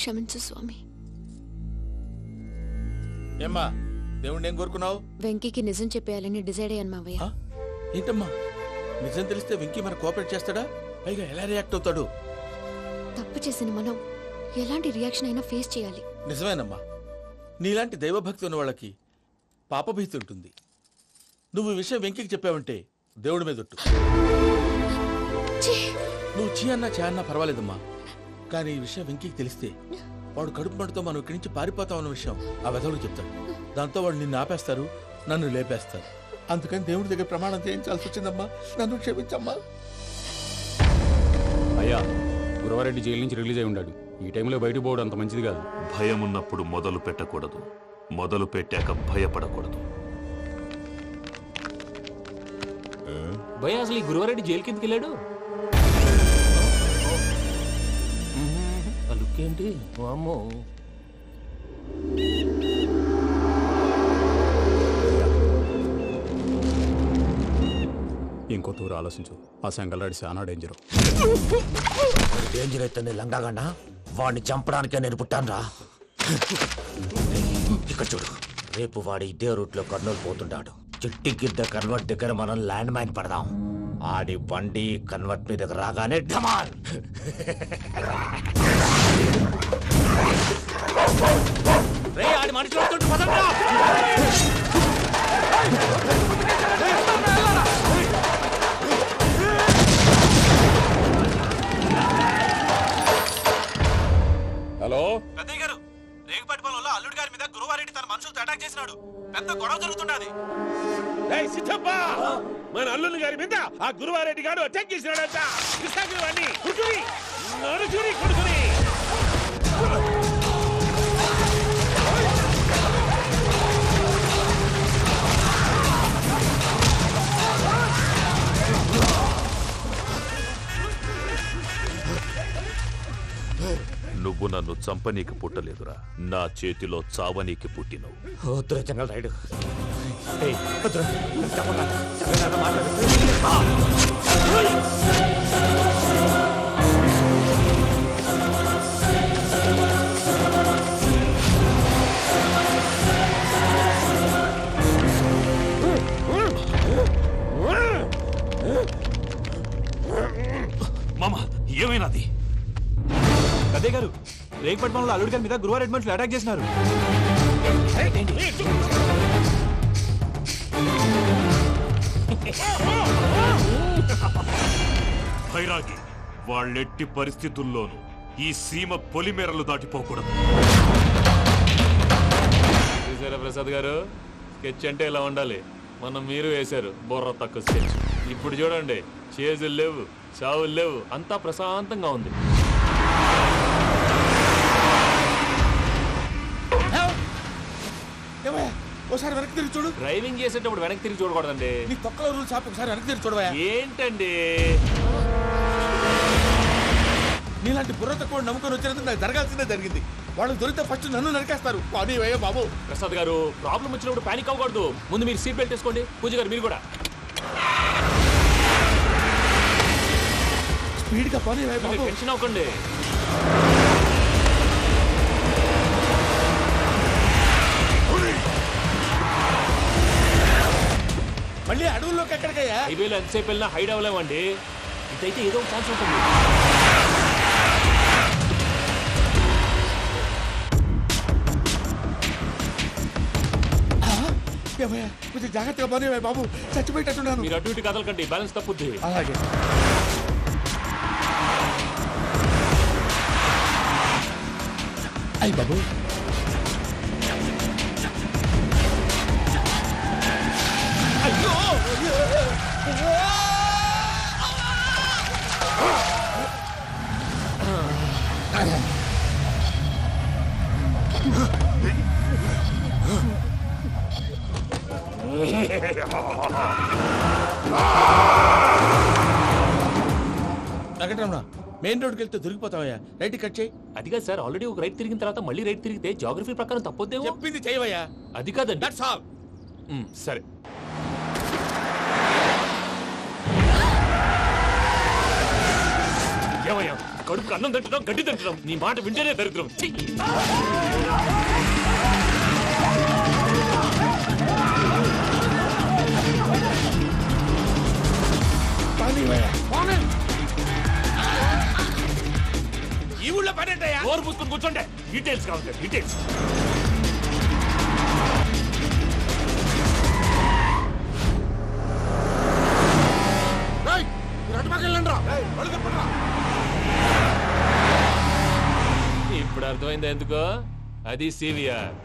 క్షమించు స్వామి. ఏమ్మా దేవుణ్ణి ఏం కోరుకున్నావు? వెంకీకి నిజం చెప్పేయాలని డిసైడ్ అయ్యాను మావయ్య. ఏంటమ్మా నిజం తెలిస్తే వెంకీ మన కోఆపరేట్ చేస్తాడా? పైగా ఎలా రియాక్ట్ అవుతాడు? తప్పు చేసిన మనం ఎలాంటి రియాక్షన్ అయినా ఫేస్ చేయాలి. నిజమేనమ్మా, నీలాంటి దైవభక్తి ఉన్న వాళ్ళకి పాపభీతి ఉంటుంది. నువ్వు ఈ విషయం వెంకీకి చెప్పావంటే దేవుడి మీద ఒట్టు. నువ్వు చీ అన్నా చే అన్నా పర్వాలేదమ్మా, కానీ ఈ విషయం వెంకీకి తెలిస్తే వాడు కడుపు మంటతో మనం ఇక్కడి నుంచి పారిపోతాం అన్న విషయం ఆ వెధవుడు చెప్తాడు. దాంతో వాడు నిన్ను ఆపేస్తారు, నన్ను లేపేస్తారు. అందుకని దేవుడి దగ్గర ప్రమాణం చేయించాల్సి వచ్చిందమ్మా, నన్ను క్షమించమ్మా. అయ్యా, గురవారెడ్డి జైలు నుంచి రిలీజ్ అయి ఉన్నాడు. ఈ టైంలో బయటకు పోవడం అంత మంచిది కాదు. భయం ఉన్నప్పుడు మొదలు పెట్టకూడదు, మొదలు పెట్టాక భయపడకూడదు. భయ అసలు ఈ గురువారెడ్డి జైలు కిందకి వెళ్ళాడు. లుక్ ఏంటి? అమ్మో, ఇంకో తూరు ఆలోచించు. ఆ సంగల్లాడి చాలా డేంజర్. డేంజర్ అయితే లంగాగండా వాడిని చంపడానికే నేను పుట్టాను రా. ఇక్కడ చూడు, రేపు వాడు ఇదే రూట్ లో కర్నూలు పోతుంటాడు. చిట్టి గిద్ద కన్వర్ట్ దగ్గర మనం ల్యాండ్ మైన్ పడదాం. ఆడి బండి కన్వర్ట్ మీద రాగానే ఢమాల్. ఆడి మనుషులు వస్తుంటే పదండ్రా. హలో పెద్దయ్య గారు, రేగుపాటి పొలంలో అల్లుడి గారి మీద గురువారెడ్డి తన మనుషులతో అటాక్ చేసినాడు. పెద్ద గొడవ జరుగుతున్నది. మన అల్లుడి గారి మీద ఆ గురువారెడ్డి గారు అటాక్ చేసినాడంట. నువ్వు నన్ను చంపనీకి పుట్టలేదురా, నా చేతిలో చావనీకి పుట్టినవు. వద్దురా జంగల్ రైడ్. మామ ఏమైనాది? పెద్దయ్య గారు, రేగుపాటి పొలంలో అల్లుడి గారి మీద గురువారెడ్డి మనుషులు అటాక్ చేసినారు. భైరాగి, వాళ్ళెట్టి పరిస్థితుల్లోనూ ఈ సీమ పొలిమేరలు దాటిపోకూడదు. చూసారా ప్రసాద్ గారు, స్కెచ్ అంటే ఇలా ఉండాలి. మనం మీరు వేశారు బొర్ర తక్కువ స్కెచ్. ఇప్పుడు చూడండి, చేజులు లేవు, చావులు లేవు, అంతా ప్రశాంతంగా ఉంది. ఒకసారి వెనక్కి తిరిగి చూడు. డ్రైవింగ్ చేసేటప్పుడు వెనక్కి తిరిగి చూడకూడదండి. నీ తొక్కలో రూల్స్ ఆపి ఒకసారి వెనక్కి తిరిగి చూడవా. ఏంటండి నీలాంటి బుర్ర తక్కువ నమ్ముకొని వచ్చినందుకు నాకు జరగాల్సిందే జరిగింది. వాళ్ళకి దొరికితే ఫస్ట్ నన్ను నరికేస్తారు. పానీ వయ్యా బాబు. ప్రసాద్ గారు, ప్రాబ్లం వచ్చినప్పుడు పానిక్ అవ్వకూడదు. ముందు మీరు సీట్ బెల్ట్ వేసుకోండి. పూజ గారు మీరు కూడా స్పీడ్గా పానీ వయ్యా బాబు. టెన్షన్ అవ్వకండి. మళ్ళీ అడవుల్లోకి ఎక్కడికయ్యా? హైవేలో ఎంతసేపు వెళ్ళినా హైడ్ అవ్వలేమండి. ఇదైతే ఏదో ఒక ఛాన్స్ ఉంటుంది. కొంచెం జాగ్రత్తగా పని బాబు, చచ్చిపోయేటట్టున్నాను. మీరు అటు ఇటు కదలకండి, బ్యాలెన్స్ తప్పుద్ది. అలాగే. అయ్యి బాబు, అయ్యో వెంకటరమణ, మెయిన్ రోడ్కి వెళ్తే దొరికిపోతావయ్యా. రైట్ కట్ చేయి. అది కాదు సార్, ఆల్రెడీ ఒక రైట్ తిరిగిన తర్వాత మళ్ళీ రైట్ తిరిగితే జాగ్రఫీ ప్రకారం తప్పొద్దేమో. చెప్పింది చేయవయ్యా. అది కాదండి. That's all. సరే. ఏమయ్యా, కడుపుకి అన్నం తింటున్నాం, గడ్డి తింటున్నాం. నీ మాట వింటేనే దరిద్రం. ఛీ! ఈ ఊళ్ళో పనేటయ్యా? నోరు పూసుకొని కూర్చోండి. డీటెయిల్స్ కావాలి, డీటెయిల్స్. ఇప్పుడు అర్థమైంది ఎందుకో. అది సివిఆర్.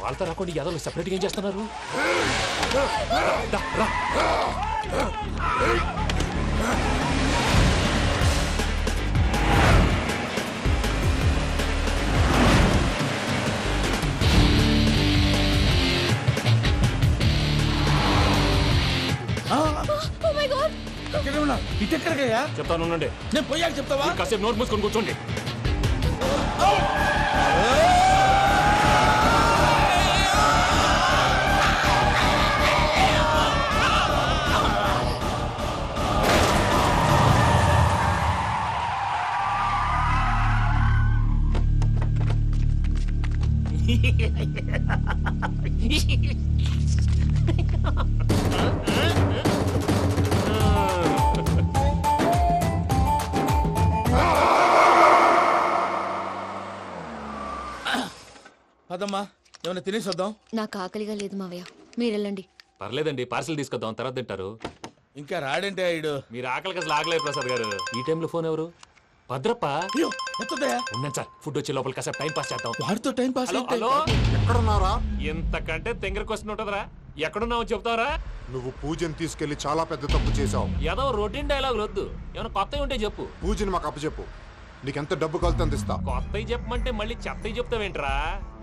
వాళ్ళతో రాకుండా యాదవ్ సెపరేట్గా ఏం చేస్తున్నారు? దా, రా. ఇటెక్కడికయ్యా? చెప్తాను ఉండండి. నేను పోయాక చెప్తావా? కాసేపు నోట్ మూసుకొని కూర్చోండి. పదమ్మా, ఏమైనా తినేసి వద్దాం. నాకు ఆకలిగా లేదు మావయ్య, మీరు వెళ్ళండి. పర్లేదండి, పార్సల్ తీసుకొద్దాం, తర్వాత తింటారు. ఇంకా రాడంటే ఆయుడు. మీరు ఆకలికి అసలు ఆగలేదు ప్రసాద్ గారు. ఈ టైంలో ఫోన్ ఎవరు? భద్రప్ప. అయ్యో వస్తుందయ్యా? ఉన్నాను సార్, ఫుడ్ వచ్చే లోపల కాసేపు టైం పాస్ చేద్దాం. వాడితో టైం పాస్ హలో, అయితే హలో. ఎక్కడున్నారా? ఇంతకంటే తెంగర క్వశ్చన్ ఉంటుందిరా. ఎక్కడున్నావు చెప్తావరా? నువ్వు పూజని తీసుకెళ్లి చాలా పెద్ద తప్పు చేశావు. ఏదో రొటీన్ డైలాగ్ వద్దు, ఏమైనా కొత్తవి ఉంటే చెప్పు. పూజని మాకు అప్పచెప్పు. నీకెంత డబ్బు కలితే అంత ఇస్తా. కొత్తవి చెప్పమంటే మళ్ళీ చెత్తవి చెప్తావేంట్రా?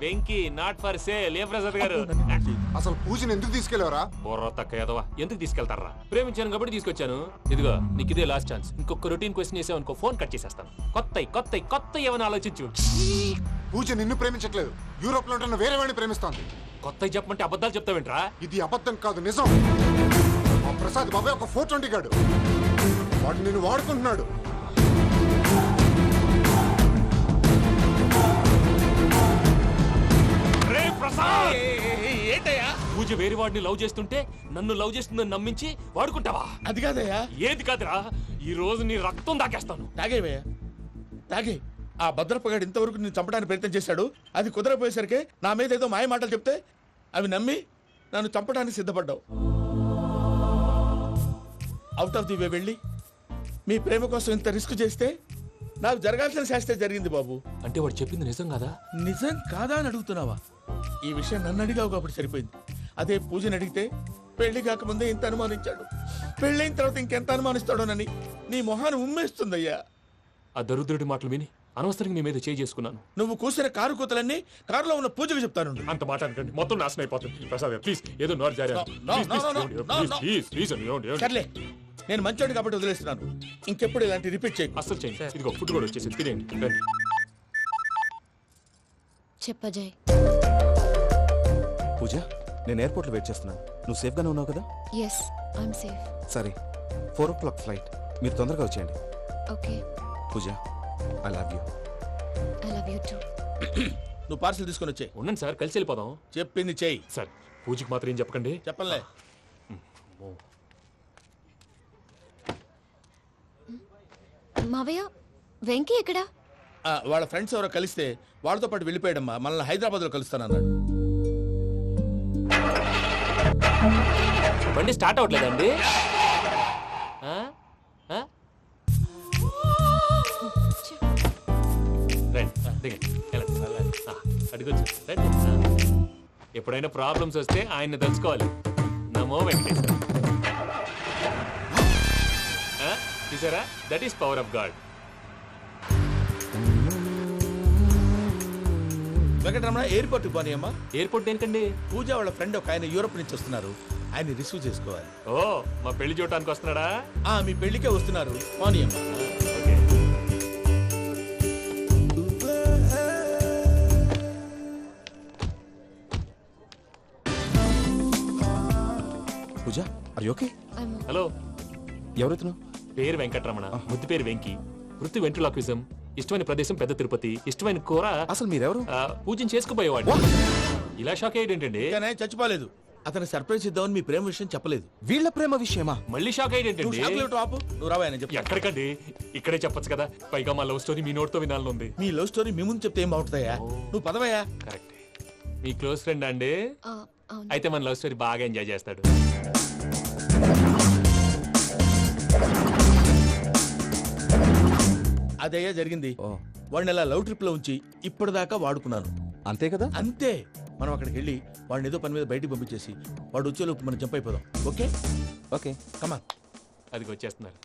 Venky not for sale. ఏ ప్రసాద్ గారు? అసలు పూజని ఎందుకు తీసుకెళ్లేవరా? బుర్ర తక్క ఏదవా, ఎందుకు తీసుకెళ్తారా? ప్రేమించాను కాబట్టి తీసుకొచ్చాను. ఇదిగో నీకు ఇదే లాస్ట్ ఛాన్స్. ఇంకొక రొటీన్ క్వశ్చన్ చేసావు అనుకో, ఫోన్ కట్ చేసేస్తాను. కొత్త ఏమైనా ఆలోచించు. పూజ నిన్ను ప్రేమించట్లేదు, యూరోప్ లో ఉంటున్న వేరే వాడిని ప్రేమిస్తోంది. కొత్తవి చెప్పమంటే అబద్ధాలు చెప్తావేంట్రా? ఇది అబద్ధం కాదు, నిజం. ఆ ప్రసాద్ బాబాయ్ ఒక 420 గాడు. వాడు నిన్ను వాడుకుంటున్నాడు. ఏంటయ్యా? పూజ వేరే వాడిని లవ్ చేస్తుంటే నన్ను లవ్ చేస్తుందని నమ్మించి వాడుకుంటావా? అది కాదయ్యా. ఏది కాదురా, ఈ రోజు నీ రక్తం దాకేస్తాను. తాగేవయ్యా, తాగే. ఆ భద్రపగాడు ఇంతవరకు నేను చంపడానికి ప్రయత్నం చేశాడు. అది కుదరపోయేసరికి నా మీద ఏదో మాయ మాటలు చెప్తే అవి నమ్మి నన్ను చంపడానికి సిద్ధపడ్డావు. అవుట్ ఆఫ్ ది వే వెళ్ళి మీ ప్రేమ కోసం ఇంత రిస్క్ చేస్తే నాకు జరగాల్సిన శాస్త్రే జరిగింది బాబు. అంటే వాడు చెప్పింది నిజం కాదా? నిజం కాదా అని అడుగుతున్నావా? ఈ విషయం నన్ను అడిగావు కాబట్టి సరిపోయింది. అదే పూజని అడిగితే పెళ్లి కాకముందే ఇంత అనుమానించాడు, పెళ్ళైన తర్వాత ఇంకెంత అనుమానిస్తాడోనని నీ మొహాన్ని ఉమ్మేస్తుందయ్యా. ఆ దరిద్రుడి మాటలు విని అనవసరంగా నీ మీద చేయి చేసుకున్నాను. నువ్వు కూసిన కారు కూతలన్నీ కారులో ఉన్న పూజకు చెప్తాను. అంత మాట అనకండి, మొత్తం నాశనం అయిపోతుంది. ప్రసాద్ ప్లీజ్, ఏదో నోరు జారీ. సర్లే, నేను మంచోడు కాబట్టి వదిలేస్తున్నాను. ఇంకెప్పుడు ఇలాంటి రిపీట్ చేయకు. అస్సలు చేయండి. ఇదిగో ఫుడ్ కూడా వచ్చేసి తినేయండి. రండి. చెప్పజాయ్. పూజ, నేను ఎయిర్పోర్ట్లో వెయిట్ చేస్తున్నాను. నువ్వు సేఫ్గానే ఉన్నావు కదా? Yes, I'm safe. సరే, 4 o'clock ఫ్లైట్. మీరు తొందరగా వచ్చేయండి. Okay. Pooja, I love you. I love you too. నువ్వు పార్సల్ తీసుకొని వచ్చే. ఉండండి సార్, కలిసి వెళ్ళిపోదాం. చెప్పింది చెయ్యి. సార్, పూజకి మాత్రం ఏం చెప్పకండి. చెప్పలే. మావయ్య, వెంకీ ఎక్కడా? వాళ్ళ ఫ్రెండ్స్ ఎవరో కలిస్తే వాళ్ళతో పాటు వెళ్ళిపోయాడమ్మా. మనల్ని హైదరాబాద్లో కలుస్తానన్నాడు. బండి స్టార్ట్ అవ్వట్లేదండి. అడిగొచ్చు. రండి. ఎప్పుడైనా ప్రాబ్లమ్స్ వస్తే ఆయన్ని తెలుసుకోవాలి. నమో వెంకటేశ్వర. చూసారా, that is power of God. Venkataramana, ఎయిర్పోర్ట్కి పోనీ అమ్మా. ఎయిర్పోర్ట్ దేనికండి? పూజ వాళ్ళ ఫ్రెండ్ ఒక ఆయన యూరోప్ నుంచి వస్తున్నారు. ఆయన రిసీవ్ చేసుకోవాలి. ఓ, మా పెళ్లి చూడటానికి వస్తున్నాడా? మీ పెళ్లికే వస్తున్నారు. పోనీ అమ్మా. ఓకే. ఓకే హలో, ఎవరైతున్నా? పేరు వెంకటరమణ, ముద్దు పేరు వెంకి, వృత్తి వెంట్రులాక్విజం, ఇష్టమైన ప్రదేశం పెద్ద తిరుపతి, ఇష్టమైన కూర. అసలు మీరెవరు? పూజను చేసుకుపోయేవాడు. ఇలా షాక్ అయ్యేటండి. కానీ చచ్చిపోలేదు. అతను సర్ప్రైజ్ ఇద్దామని మీ ప్రేమ విషయం చెప్పలేదు. వీళ్ళ ప్రేమ విషయమా? మళ్ళీ షాక్ అయ్యేటండి. నువ్వు రావా చెప్పు. ఎక్కడికండి, ఇక్కడే చెప్పొచ్చు కదా. పైగా మా లవ్ స్టోరీ మీ నోట్తో వినాలని ఉంది. మీ లవ్ స్టోరీ మీ ముందు చెప్తే ఏం బాగుంటుందయ్యా? నువ్వు పదవయ్యా. కరెక్ట్. మీ క్లోజ్ ఫ్రెండ్ అండి? అయితే మన లవ్ స్టోరీ బాగా ఎంజాయ్ చేస్తాడు. అదయ్యా జరిగింది. వాడిని అలా లవ్ ట్రిప్ లో ఉంచి ఇప్పటిదాకా వాడుకున్నాను. అంతే కదా? అంతే. మనం అక్కడికి వెళ్ళి వాడిని ఏదో పని మీద బయటికి పంపించేసి వాడు వచ్చేలోపు మనం జంప్ అయిపోదాం. Okay okay come on. అది వచ్చేస్తున్నారు.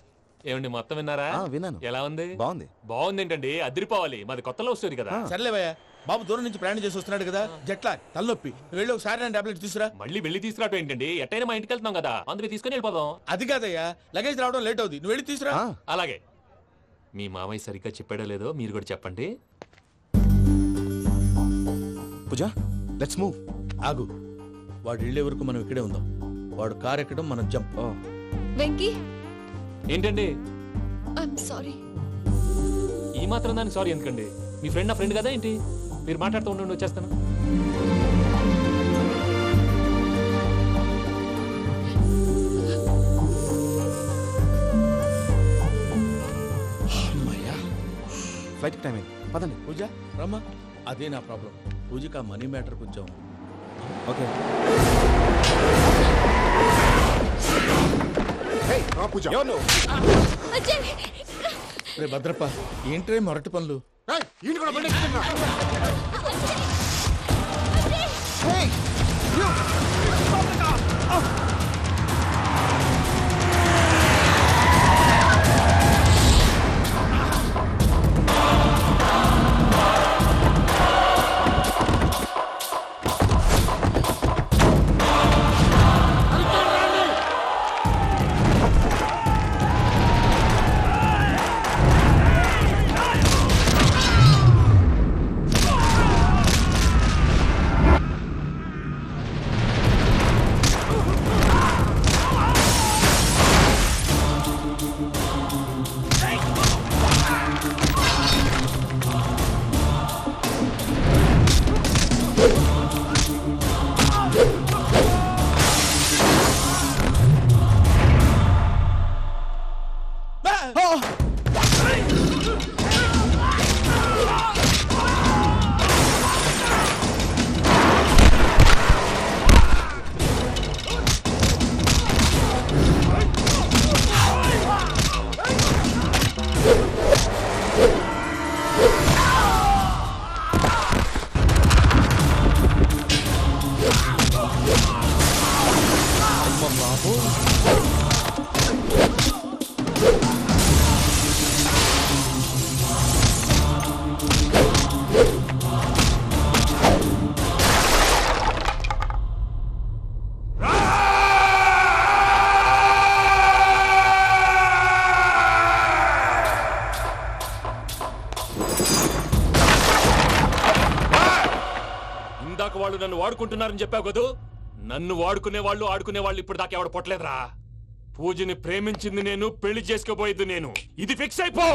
ఏమండి మొత్తం విన్నారా? విన్నాను. ఎలా ఉంది? బాగుంది. బాగుంది ఏంటండి, అదిరిపోవాలి. మాది కొత్త లవ్ స్టోరీ కదా. సర్లేవయ్యా, బాబు దూరం నుంచి ప్రయాణం చేసి వస్తున్నాడు కదా, జట్లా తలనొప్పి. నువ్వు వెళ్ళి ఒకసారి నా టాబ్లెట్ తీసుకురా. మళ్ళీ వెళ్ళి తీసుకురావటం ఏంటండి? ఎట్టైనా మా ఇంటికి వెళ్తున్నాం కదా, అందుకే తీసుకుని వెళ్ళిపోదాం. అది కాదయ్యా, లగేజ్ రావడం లేట్ అవుతుంది. నువ్వు వెళ్ళి తీసుకురా. అలాగే. మీ మామయ్య సరిగ్గా చెప్పాడో లేదో మీరు కూడా చెప్పండి. పూజ, లెట్స్ మూవ్. ఆగు, వాడు వెళ్ళే వరకు మనం ఇక్కడే ఉందాం. వాడు కార్ ఎక్కడం, మనం జంప్. వెంకీ, ఏంటండి ఐఎమ్ సారీ. ఈ మాత్రం దానికి సారీ ఎందుకండి? మీ ఫ్రెండ్ నా ఫ్రెండ్ కదా ఏంటి? మీరు మాట్లాడుతూ ఉండండి, వచ్చేస్తాను. ఫ్లైట్ టైం అయింది, పదండి. పూజ రమ్మా. అదే నా ప్రాబ్లం. పూజకి ఆ మనీ మ్యాటర్ కొంచెం. ఓకే. పూజ రే భద్రప్ప, ఏంట్రే మొరటి పనులు? ఇందాక వాళ్ళు నన్ను వాడుకుంటున్నారని చెప్పావు కదూ. నన్ను వాడుకునే వాళ్ళు ఆడుకునే వాళ్ళు ఇప్పుడు దాకా ఎవడ పొట్టలేదురా. పూజని ప్రేమించింది నేను, పెళ్లి చేసుకోబోయేది నేను. ఇది ఫిక్స్ అయిపో.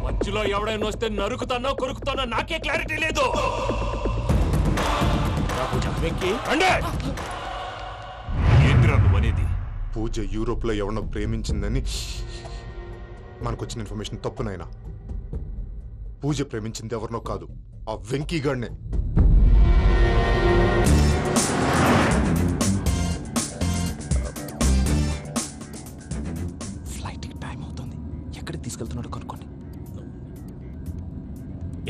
మధ్యలో ఎవడైనా వస్తే నరుకుతానో కొరుకుతానో నాకే క్లారిటీ లేదు. ఏంటిరా నువ్వనేది? పూజ యూరోప్ లో ఎవరినో ప్రేమించిందని మనకొచ్చిన ఇన్ఫర్మేషన్ తప్పునైనా. పూజ ప్రేమించింది ఎవరినో కాదు, ఆ వెంకీ గాడినే. ఫ్లైట్ టైం అవుతుంది. ఎక్కడికి తీసుకెళ్తున్నాడో కనుక్కోండి.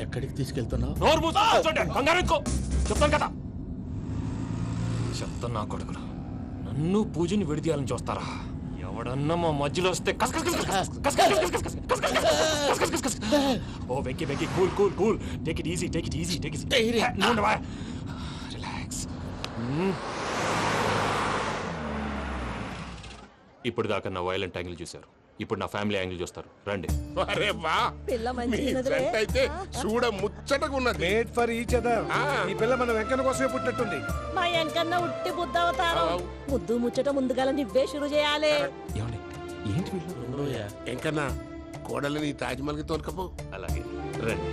ఎక్కడికి తీసుకెళ్తున్నావు? నోరు మూసుకొని కూర్చోండి. కంగారు ఎక్కువ. చెప్తాను కదా. చెప్తాను నా కొడుకురా. నన్ను పూజని విడిదీయాలని చూస్తారా? ఎవడన్నా మా మధ్యలో వస్తే ఓ Venky Venky, cool cool cool. Take it easy, take it easy, take it easy. Relax. ఇప్పుడు దాకా నా వైలెంట్ యాంగిల్ చూశారు, ఇప్పుడు నా ఫ్యామిలీ యాంగిల్ చూస్తారు. రండి. అరే వా, మీ ఫ్రెండ్ అయితే చూడ ముద్దు ముచ్చటగా ఉన్నది. Made for each other. ఈ పిల్ల మన వెంకన్న కోసమే పుట్టినట్టుంది. మా వెంకన్న ఉట్టి బుద్ధవతారం. ముద్దు ముచ్చట ముందుగాల నువ్వే షురు చేయాలి. ఏమండి ఏంటి వీళ్ళు? ఎంకన్నా కోడలిని తాజ్మహల్కి తోలుకపో. అలాగే రండి